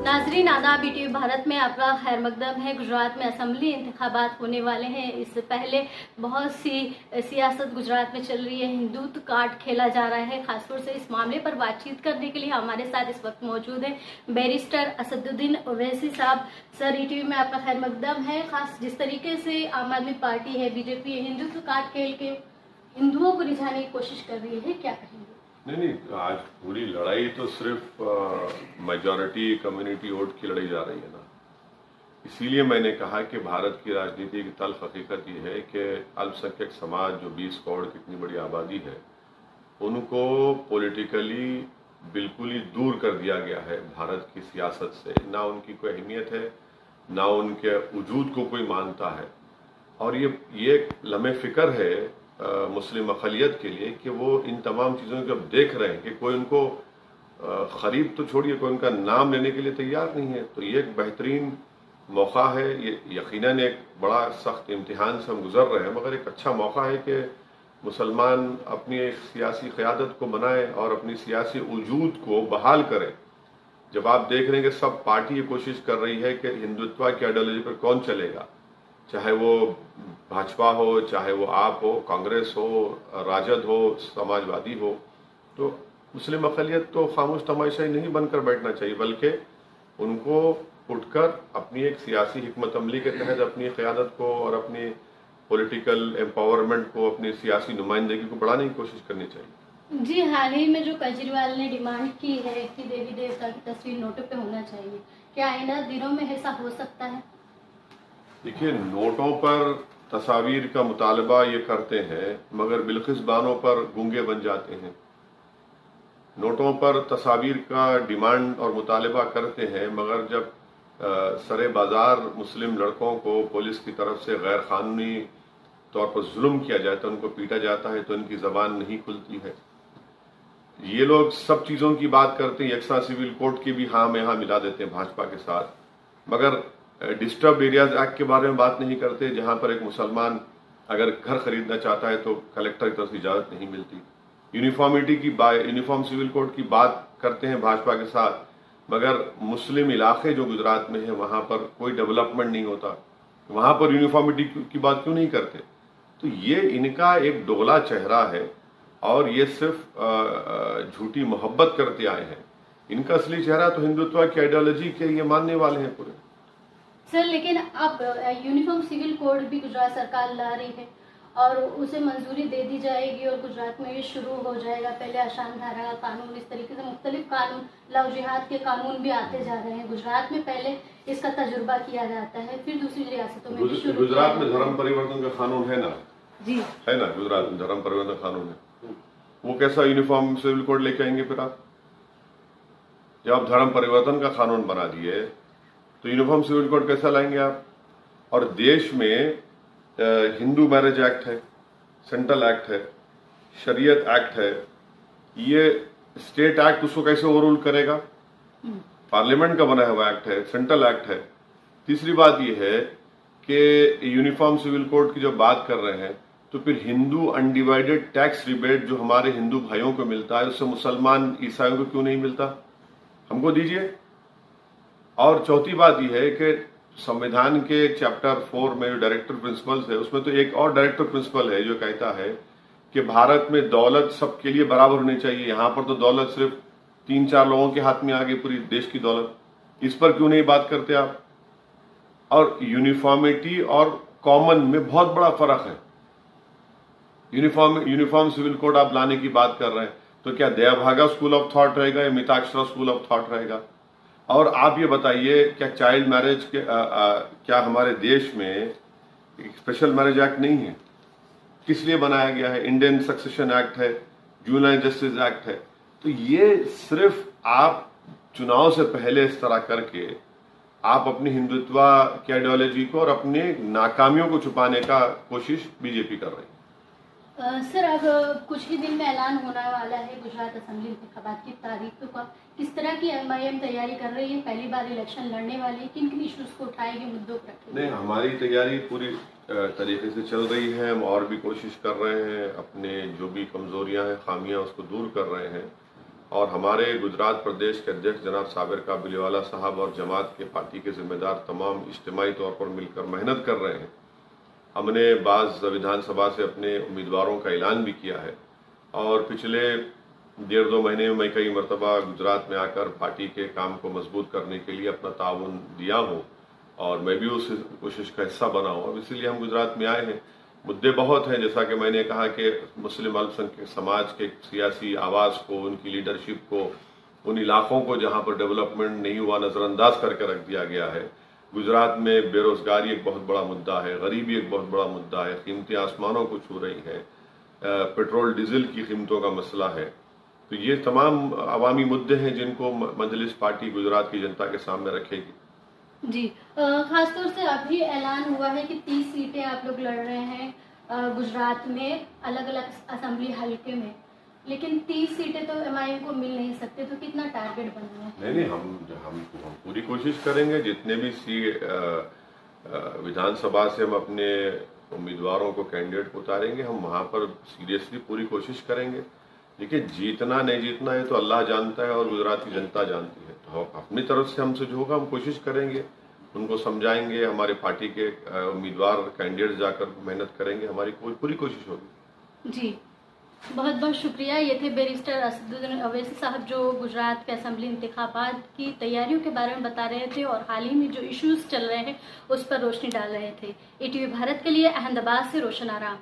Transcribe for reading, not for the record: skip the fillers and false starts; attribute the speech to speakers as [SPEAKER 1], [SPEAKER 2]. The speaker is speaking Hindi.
[SPEAKER 1] नाजरीन आदाब, BTV भारत में आपका खैर मकदम है। गुजरात में असम्बली इंतखाबात होने वाले हैं। इससे पहले बहुत सी सियासत गुजरात में चल रही है, हिंदुत्व कार्ड खेला जा रहा है। खासतौर से इस मामले पर बातचीत करने के लिए हमारे साथ इस वक्त मौजूद हैं बैरिस्टर असदुद्दीन ओवैसी साहब। सर, ETV में आपका खैर मकदम है। खास जिस तरीके से आम आदमी पार्टी है, BJP हिंदुत्व कार्ड खेल के हिंदुओं को रिझाने की कोशिश कर रही है, क्या कहेंगे?
[SPEAKER 2] नहीं, आज पूरी लड़ाई तो सिर्फ मेजॉरिटी कम्युनिटी वोट की लड़ाई जा रही है ना। इसीलिए मैंने कहा कि भारत की राजनीति की तल्ख हकीकत ये है कि अल्पसंख्यक समाज, जो 20 करोड़ की इतनी बड़ी आबादी है, उनको पॉलिटिकली बिल्कुल ही दूर कर दिया गया है भारत की सियासत से। ना उनकी कोई अहमियत है, ना उनके वजूद को कोई मानता है। और ये लम्हे फिक्र है मुस्लिम अक़लियत के लिए कि वो इन तमाम चीज़ों को अब देख रहे हैं कि कोई उनको खरीद तो छोड़िए, कोई उनका नाम लेने के लिए तैयार नहीं है। तो ये एक बेहतरीन मौका है। ये यकीनन एक बड़ा सख्त इम्तिहान से हम गुजर रहे हैं, मगर एक अच्छा मौका है कि मुसलमान अपनी एक सियासी क़यादत को बनाए और अपनी सियासी वजूद को बहाल करें। जब आप देख रहे हैं कि सब पार्टी ये कोशिश कर रही है कि हिंदुत्व की आइडियोलॉजी पर कौन चलेगा, चाहे वो भाजपा हो, चाहे वो आप हो, कांग्रेस हो, राजद हो, समाजवादी हो, तो मुस्लिम अक़लियत तो खामोश तमाशाई नहीं बनकर बैठना चाहिए, बल्कि उनको उठकर अपनी एक सियासी हिकमत अमली के तहत अपनी क़यादत को और अपनी पॉलिटिकल एम्पावरमेंट को, अपनी सियासी नुमाइंदगी को बढ़ाने की कोशिश करनी चाहिए।
[SPEAKER 1] जी, हाल ही में जो केजरीवाल ने डिमांड की है कि देवी देवता की तस्वीर नोटों पे होना चाहिए, क्या आइंदा दिनों में ऐसा हो सकता है?
[SPEAKER 2] देखिए, नोटों पर तस्वीर का मुतालबा ये करते हैं, मगर बिल्किस बानों पर गूंगे बन जाते हैं। नोटों पर तस्वीर का डिमांड और मुतालबा करते हैं, मगर जब सरे बाजार मुस्लिम लड़कों को पुलिस की तरफ से गैर कानूनी तौर पर जुल्म किया जाता है, उनको पीटा जाता है, तो इनकी जबान नहीं खुलती है। ये लोग सब चीजों की बात करते हैं, यकसा सिविल कोड की भी हाँ में हाँ मिला देते हैं भाजपा के साथ, मगर डिस्टर्ब एरियाज एक्ट के बारे में बात नहीं करते, जहां पर एक मुसलमान अगर घर खरीदना चाहता है तो कलेक्टर की तरफ से इजाजत नहीं मिलती। यूनिफॉर्म सिविल कोड की बात करते हैं भाजपा के साथ, मगर मुस्लिम इलाके जो गुजरात में है वहां पर कोई डेवलपमेंट नहीं होता, वहां पर यूनिफॉर्मिटी की बात क्यों नहीं करते? तो ये इनका एक दोगला चेहरा है और ये सिर्फ झूठी मोहब्बत करते आए हैं। इनका असली चेहरा तो हिंदुत्व की आइडियोलॉजी के ये मानने वाले हैं पूरे।
[SPEAKER 1] सर, लेकिन अब यूनिफॉर्म सिविल कोड भी गुजरात सरकार ला रही है और उसे मंजूरी दे दी जाएगी और गुजरात में ये शुरू हो जाएगा। पहले आशान धारा का कानून, इस तरीके से मुख्तलिफ कानून, लव जिहाद के कानून भी आते जा रहे हैं। गुजरात में पहले इसका तजुर्बा किया जाता है, फिर दूसरी रियासतों में भी शुरू।
[SPEAKER 2] गुजरात में धर्म परिवर्तन का कानून है ना?
[SPEAKER 1] जी
[SPEAKER 2] है ना, गुजरात में धर्म परिवर्तन कानून है। वो कैसा यूनिफॉर्म सिविल कोड लेके आएंगे फिर आप? जब आप धर्म परिवर्तन का कानून बना दिए तो यूनिफॉर्म सिविल कोड कैसा लाएंगे आप? और देश में हिंदू मैरिज एक्ट है, सेंट्रल एक्ट है, शरीयत एक्ट है, ये स्टेट एक्ट उसको कैसे ओवररूल करेगा? पार्लियामेंट का बना हुआ एक्ट है, सेंट्रल एक्ट है। तीसरी बात ये है कि यूनिफॉर्म सिविल कोड की जब बात कर रहे हैं तो फिर हिंदू अनडिवाइडेड टैक्स रिबेट जो हमारे हिंदू भाइयों को मिलता है, उससे मुसलमान ईसाइयों को क्यों नहीं मिलता? हमको दीजिए। और चौथी बात यह है कि संविधान के चैप्टर 4 में जो डायरेक्टर प्रिंसिपल्स है, उसमें तो एक और डायरेक्टर प्रिंसिपल है जो कहता है कि भारत में दौलत सबके लिए बराबर होनी चाहिए। यहां पर तो दौलत सिर्फ 3-4 लोगों के हाथ में आ गई, पूरी देश की दौलत। इस पर क्यों नहीं बात करते आप? और यूनिफॉर्मिटी और कॉमन में बहुत बड़ा फर्क है। यूनिफॉर्म सिविल कोड आप लाने की बात कर रहे हैं, तो क्या दयाभागा स्कूल ऑफ थॉट रहेगा या मिताक्षरा स्कूल ऑफ थॉट रहेगा? और आप ये बताइए, क्या चाइल्ड मैरिज के क्या हमारे देश में एक स्पेशल मैरिज एक्ट नहीं है? किस लिए बनाया गया है? इंडियन सक्सेशन एक्ट है, जुवेनाइल जस्टिस एक्ट है। तो ये सिर्फ आप चुनाव से पहले इस तरह करके आप अपनी हिंदुत्व की आइडियोलॉजी को और अपनी नाकामियों को छुपाने का कोशिश बीजेपी कर रही है।
[SPEAKER 1] सर, अब कुछ ही दिन में ऐलान होने वाला है गुजरात असेंबली इंतखाबात की तारीख का। किस तरह की MIM तैयारी कर रही है? पहली बार इलेक्शन लड़ने वाली है, किन किन इश्यूज को उठाएगी, मुद्दों पर रखेगी?
[SPEAKER 2] नहीं, हमारी तैयारी पूरी तरीके से चल रही है। हम और भी कोशिश कर रहे हैं, अपने जो भी कमजोरियां हैं, खामियां, उसको दूर कर रहे हैं। और हमारे गुजरात प्रदेश के अध्यक्ष जनाब साबिर काबुलीवाला साहब और जमात के पार्टी के जिम्मेदार तमाम इज्तिमाई तौर पर मिलकर मेहनत कर रहे हैं। हमने बाज़ विधानसभा से अपने उम्मीदवारों का ऐलान भी किया है और पिछले 1.5-2 महीने में मैं कई मरतबा गुजरात में आकर पार्टी के काम को मजबूत करने के लिए अपना ताउन दिया हूँ और मैं भी उस कोशिश का हिस्सा बना हूँ। अब इसीलिए हम गुजरात में आए हैं। मुद्दे बहुत हैं, जैसा कि मैंने कहा कि मुस्लिम अल्पसंख्यक समाज के सियासी आवाज़ को, उनकी लीडरशिप को, उन इलाकों को जहाँ पर डेवलपमेंट नहीं हुआ नज़रअंदाज करके रख दिया गया है। गुजरात में बेरोजगारी एक बहुत बड़ा मुद्दा है, गरीबी एक बहुत बड़ा मुद्दा है, कीमतें आसमानों को छू रही हैं, पेट्रोल डीजल की कीमतों का मसला है। तो ये तमाम अवामी मुद्दे हैं जिनको मजलिस पार्टी गुजरात की जनता के सामने रखेगी।
[SPEAKER 1] जी, खासतौर से अभी ऐलान हुआ है कि 30 सीटें आप लोग लड़ रहे हैं गुजरात में अलग अलग असेंबली हल्के में, लेकिन 30 सीटें तो एमआईएम को मिल नहीं सकते, तो कितना टारगेट बना है?
[SPEAKER 2] नहीं, हम पूरी कोशिश करेंगे। जितने भी विधानसभा से हम अपने उम्मीदवारों को, कैंडिडेट को उतारेंगे, हम वहां पर सीरियसली पूरी कोशिश करेंगे। देखिए, जीतना नहीं जीतना है तो अल्लाह जानता है और गुजरात की जनता जानती है। तो अपनी तरफ से हमसे जो होगा हम कोशिश करेंगे, उनको समझाएंगे। हमारे पार्टी के उम्मीदवार कैंडिडेट जाकर मेहनत करेंगे, हमारी पूरी कोशिश होगी।
[SPEAKER 1] जी, बहुत बहुत शुक्रिया। ये थे बैरिस्टर असदुद्दीन अवैसी साहब, जो गुजरात के असेंबली इंतखाबात की तैयारियों के बारे में बता रहे थे और हाल ही में जो इश्यूज चल रहे हैं उस पर रोशनी डाल रहे थे। ईटीवी भारत के लिए अहमदाबाद से रोशन आराम।